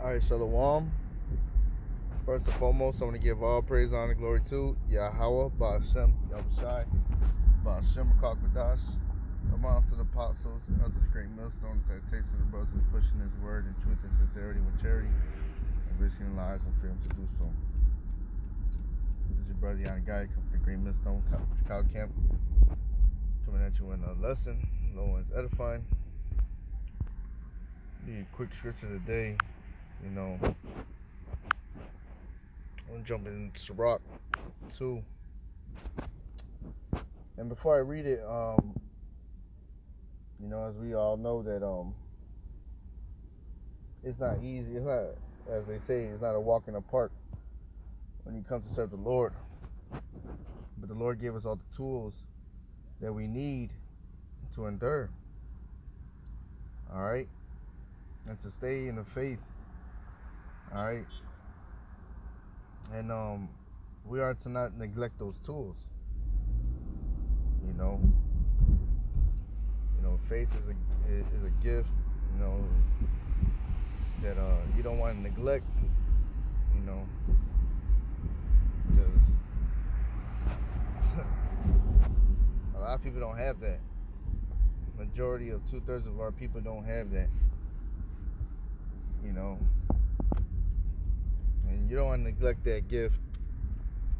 Alright, Shalom. First and foremost, I want to give all praise, honor, and glory to Yahweh, Ba'ashem, Yahushai, Ba'ashem, Kakadash, amounts to the apostles and others, great millstones, salutations to the brothers pushing his word in truth and sincerity with charity, and risking lives and freedom to do so. This is your brother, Yana Guy, coming from the Great Millstone, Cow Camp, coming at you in a lesson, low and edifying. Be a quick scripture today, I'm gonna jump into Sirach 2. And before I read it, as we all know that it's not easy. It's not, as they say, it's not a walk in the park when you come to serve the Lord. But the Lord gave us all the tools that we need to endure. Alright? And to stay in the faith. Alright? And we are to not neglect those tools. Faith is a gift, that you don't want to neglect, because a lot of people don't have that. Majority of 2/3 of our people don't have that, and you don't want to neglect that gift,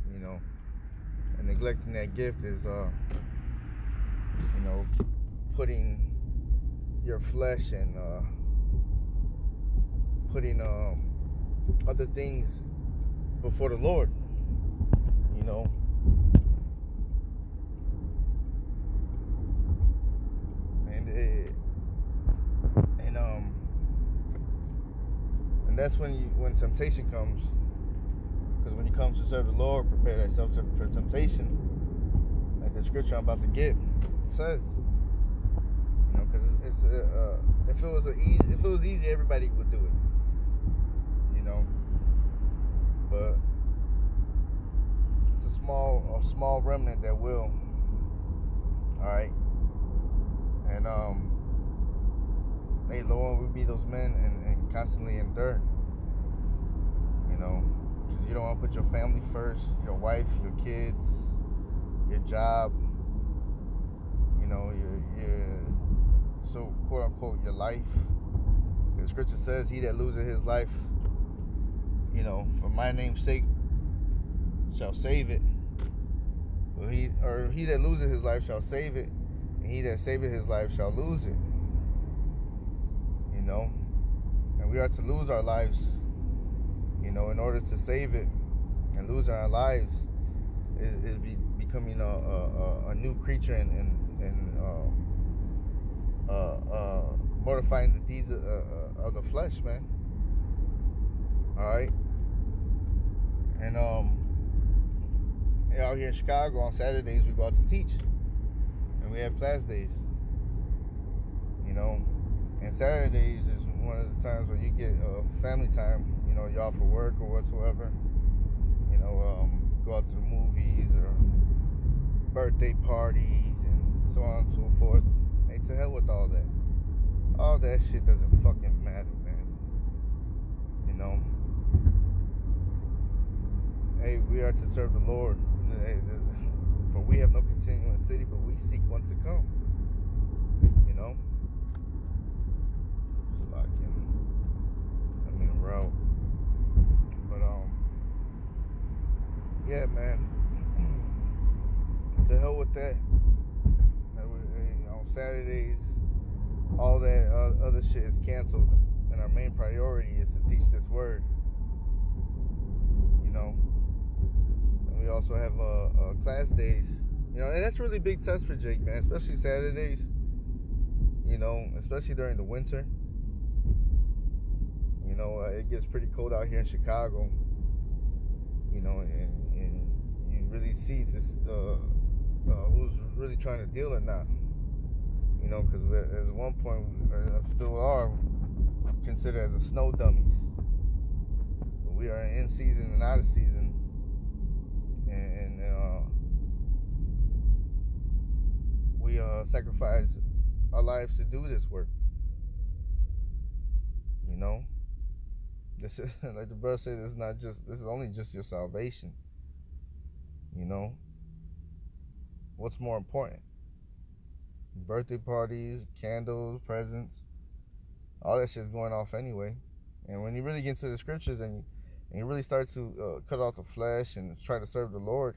and neglecting that gift is, putting your flesh and putting other things before the Lord, and that's when temptation comes. Because when you come to serve the Lord, prepare yourself for temptation, like the scripture I'm about to get says. Because if it was easy, everybody would do it. But it's a small remnant that will. All right. And hey, Lord, we be those men and constantly endure. Because you don't want to put your family first, your wife, your kids, your job. Your so quote unquote your life. The scripture says, "He that loseth his life, for my name's sake, shall save it. He that loseth his life shall save it, and he that saveth his life shall lose it." And we are to lose our lives, in order to save it. And losing our lives is becoming a new creature and mortifying the deeds of the flesh, man. Alright? And out here in Chicago on Saturdays we go out to teach. And we have class days. And Saturdays is one of the times where you get family time, you're off for work or whatsoever. Go out to the movies or birthday parties and so on and so forth. Hey, to hell with all that. All that shit doesn't fucking matter, man. Hey, we are to serve the Lord. For we have no continuing city, but we seek one to come. Route. But yeah, man. To hell with that. On Saturdays, all that other shit is canceled, and our main priority is to teach this word. And we also have class days. And that's really big test for Jake, man. Especially Saturdays. Especially during the winter. It gets pretty cold out here in Chicago. And you really see this, who's really trying to deal or not. Because at one point, still are considered as a snow dummies. But we are in season and out of season. And we sacrifice our lives to do this work. This is, like the brother said, this is only just your salvation. You know, what's more important? Birthday parties, candles, presents, all that shit's going off anyway. And when you really get into the scriptures and you really start to cut off the flesh and try to serve the Lord,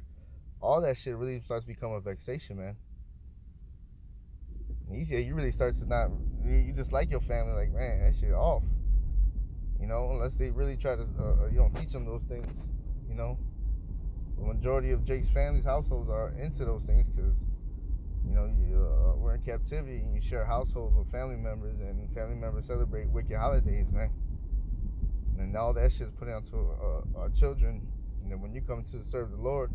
all that shit really starts to become a vexation, man. You really start to not, you dislike your family, like, man, that shit off. You know, unless they really try to, you don't teach them those things, you know. The majority of Jake's family's households are into those things because, you know, we're in captivity and you share households with family members and family members celebrate wicked holidays, man. And all that shit's put onto our children. And then when you come to serve the Lord,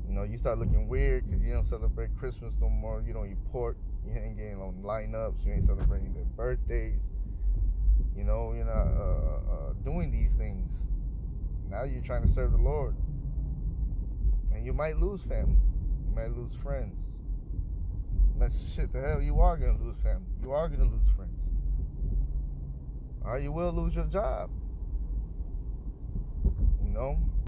you know, you start looking weird because you don't celebrate Christmas no more. You don't eat pork. You ain't getting on lineups. You ain't celebrating their birthdays. You know, you're not doing these things. Now you're trying to serve the Lord. And you might lose family. You might lose friends. That's shit the hell. You are going to lose family. You are going to lose friends. Or you will lose your job. You know?